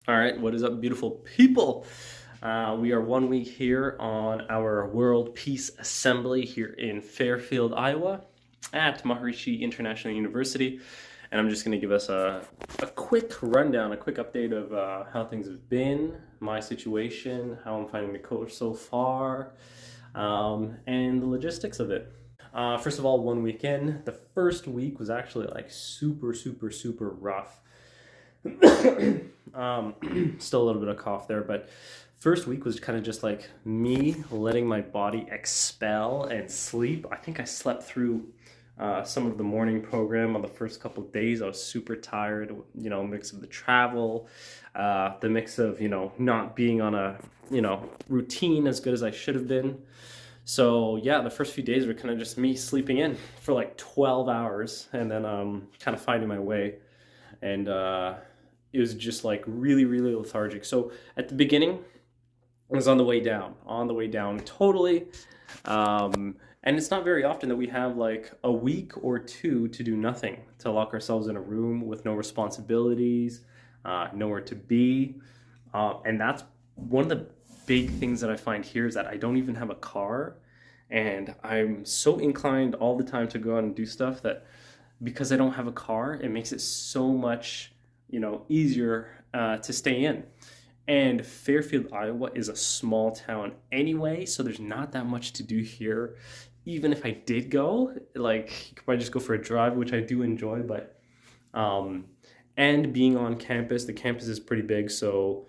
All right, what is up, beautiful people? We are 1 week here on our World Peace Assembly here in Fairfield, Iowa, at Maharishi International University. And I'm just going to give us a quick rundown, a quick update of how things have been, my situation, how I'm finding the coach so far, and the logistics of it. First of all, 1 week in, the first week was actually like super rough. Still a little bit of cough there, but first week was kind of just like me letting my body expel and sleep. I think I slept through some of the morning program on the first couple of days. I was super tired, mix of the travel, the mix of, not being on a, routine as good as I should have been. So yeah, the first few days were kind of just me sleeping in for like 12 hours and then kind of finding my way. And it was just like really lethargic. So at the beginning, I was on the way down totally. And it's not very often that we have like a week or two to do nothing, to lock ourselves in a room with no responsibilities, nowhere to be. And that's one of the big things that I find here is that I don't even have a car. And I'm so inclined all the time to go out and do stuff that because I don't have a car, it makes it so much, easier to stay in. And Fairfield, Iowa is a small town anyway, so there's not that much to do here. Even if I did go, like, you could probably just go for a drive, which I do enjoy, but, and being on campus, the campus is pretty big, so,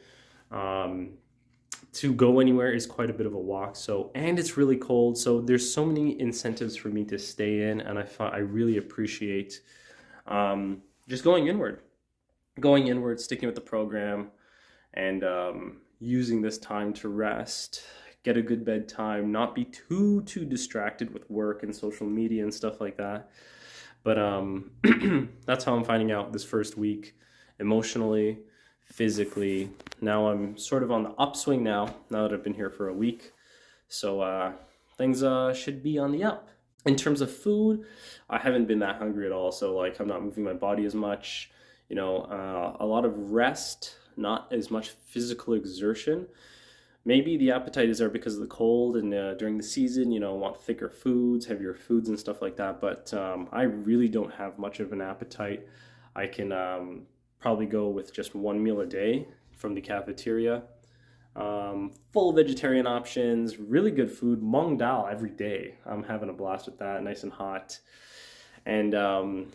to go anywhere is quite a bit of a walk. So, and it's really cold, so there's so many incentives for me to stay in, and I really appreciate, just going inward, sticking with the program, and using this time to rest, get a good bedtime, not be too distracted with work and social media and stuff like that. But that's how I'm finding out this first week, emotionally, physically. Now I'm sort of on the upswing now that I've been here for a week. So things should be on the up. In terms of food, I haven't been that hungry at all. So like I'm not moving my body as much, a lot of rest, not as much physical exertion. Maybe the appetite is there because of the cold and during the season, want thicker foods, heavier foods and stuff like that. But I really don't have much of an appetite. I can probably go with just one meal a day from the cafeteria. Full vegetarian options, really good food, mung dal every day. I'm having a blast with that, nice and hot. And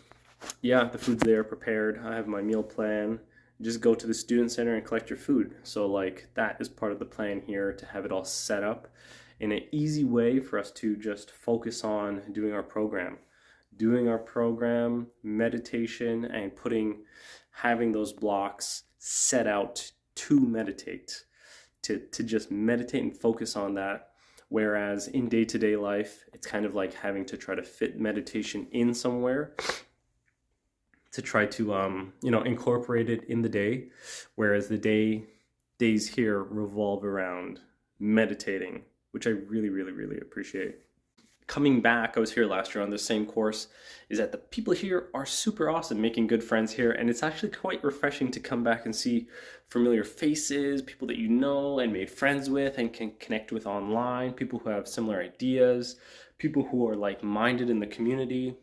yeah, the food's there prepared. I have my meal plan. Just go to the student center and collect your food. So like that is part of the plan here, to have it all set up in an easy way for us to just focus on doing our program, meditation, and having those blocks set out to meditate, to just meditate and focus on that. Whereas in day-to-day life, it's kind of like having to try to fit meditation in somewhere, to try to incorporate it in the day, whereas the days here revolve around meditating, which I really appreciate. Coming back, I was here last year on the same course, is that the people here are super awesome, making good friends here, and it's actually quite refreshing to come back and see familiar faces, people that you know and made friends with and can connect with online, people who have similar ideas, people who are like-minded in the community.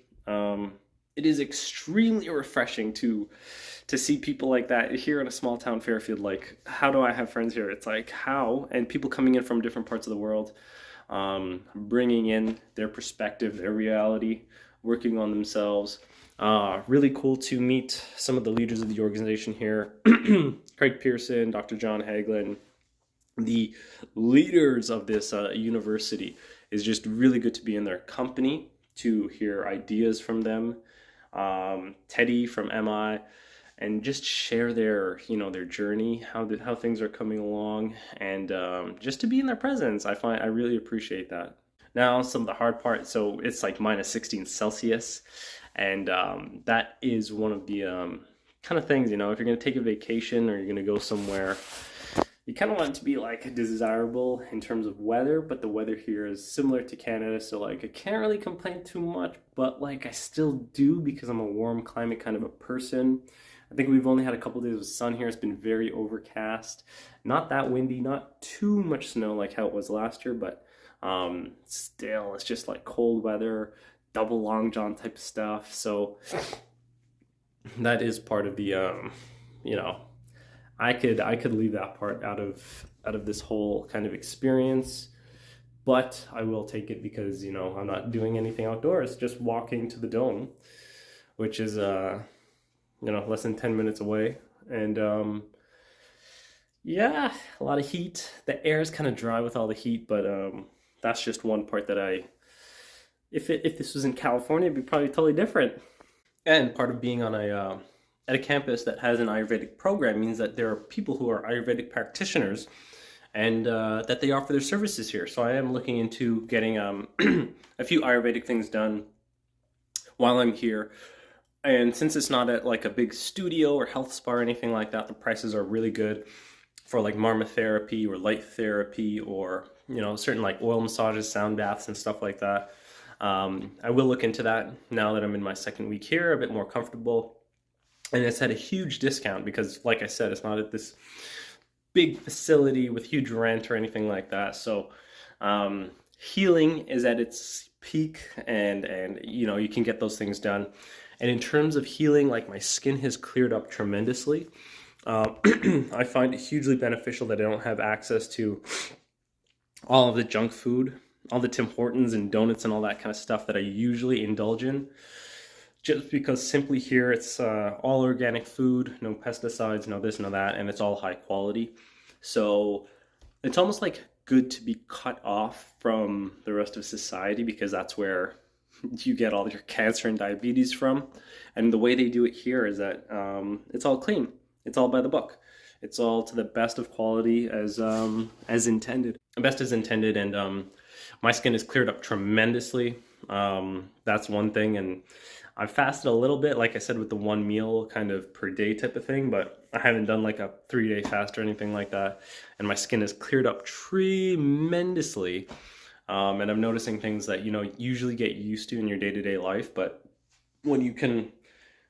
It is extremely refreshing to see people like that here in a small town, Fairfield. Like, how do I have friends here? It's like, how? And people coming in from different parts of the world, bringing in their perspective, their reality, working on themselves. Really cool to meet some of the leaders of the organization here. Craig Pearson, Dr. John Hagelin, the leaders of this university. Is just really good to be in their company, to hear ideas from them. Teddy from MI, and just share their journey, how things are coming along, and just to be in their presence. I really appreciate that. Now some of the hard part, so it's like minus 16 Celsius, and that is one of the kind of things, if you're going to take a vacation or you're going to go somewhere, you kind of want it to be like desirable in terms of weather, but the weather here is similar to Canada, so like I can't really complain too much, but like I still do, because I'm a warm climate kind of a person. I think we've only had a couple days of sun here. It's been very overcast, not that windy, not too much snow like how it was last year, but still, it's just like cold weather, double long john type of stuff. So that is part of the you know, I could leave that part out of this whole kind of experience, but I will take it because, you know, I'm not doing anything outdoors, just walking to the dome, which is you know, less than 10 minutes away. And yeah, a lot of heat. The air is kind of dry with all the heat, but that's just one part that if this was in California, it'd be probably totally different. And part of being on a at a campus that has an Ayurvedic program means that there are people who are Ayurvedic practitioners, and that they offer their services here. So I am looking into getting a few Ayurvedic things done while I'm here. And since it's not at like a big studio or health spa or anything like that, the prices are really good for like marma therapy or light therapy, or, you know, certain like oil massages, sound baths and stuff like that. I will look into that now that I'm in my second week here, a bit more comfortable. And it's at a huge discount because, like I said, it's not at this big facility with huge rent or anything like that. So healing is at its peak, and you know, you can get those things done. And in terms of healing, like, my skin has cleared up tremendously. I find it hugely beneficial that I don't have access to all of the junk food, all the Tim Hortons and donuts and all that kind of stuff that I usually indulge in. Just because simply here it's all organic food, no pesticides, no this, no that, and it's all high quality. So it's almost like good to be cut off from the rest of society, because that's where you get all your cancer and diabetes from. And the way they do it here is that it's all clean. It's all by the book. It's all to the best of quality as intended. Best as intended, and my skin has cleared up tremendously. That's one thing, and I've fasted a little bit, like I said, with the one meal kind of per day type of thing, but I haven't done like a 3-day fast or anything like that. And my skin has cleared up tremendously. And I'm noticing things that, you know, usually get used to in your day-to-day life, but when you can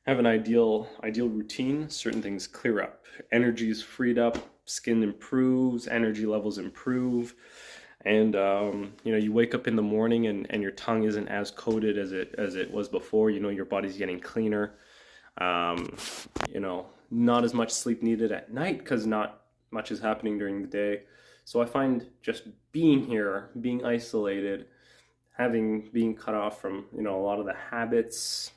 have an ideal routine, certain things clear up. Energy is freed up, skin improves, energy levels improve. And you know, you wake up in the morning and your tongue isn't as coated as it was before. You know, your body's getting cleaner. You know, not as much sleep needed at night because not much is happening during the day. So I find just being here, being isolated, being cut off from, you know, a lot of the habits,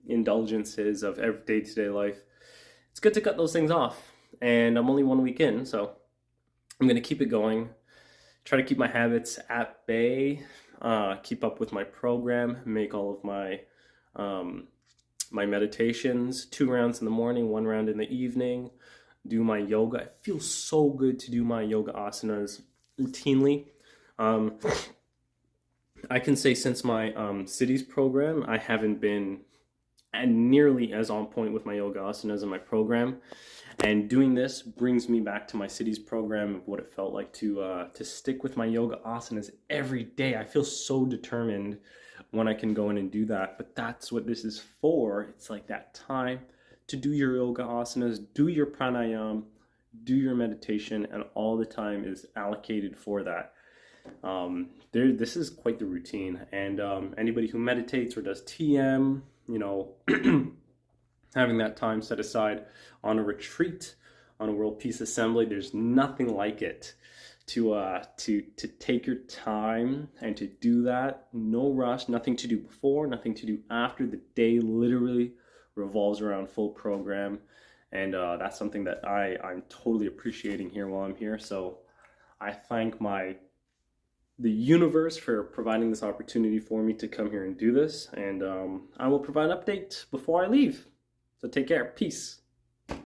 indulgences of every day-to-day life, it's good to cut those things off. And I'm only 1 week in, so I'm gonna keep it going. Try to keep my habits at bay, keep up with my program, make all of my my meditations, 2 rounds in the morning, 1 round in the evening, do my yoga. It feels so good to do my yoga asanas routinely. I can say since my cities program, I haven't been nearly as on point with my yoga asanas in my program. And doing this brings me back to my cities program of what it felt like to stick with my yoga asanas every day. I feel so determined when I can go in and do that. But that's what this is for. It's like that time to do your yoga asanas, do your pranayam, do your meditation, and all the time is allocated for that. This is quite the routine. And anybody who meditates or does TM, you know, having that time set aside on a retreat, on a World Peace Assembly, there's nothing like it to take your time and to do that. No rush, nothing to do before, nothing to do after. The day literally revolves around full program, and that's something that I'm totally appreciating here while I'm here. So I thank the universe for providing this opportunity for me to come here and do this, and I will provide an update before I leave. So take care. Peace.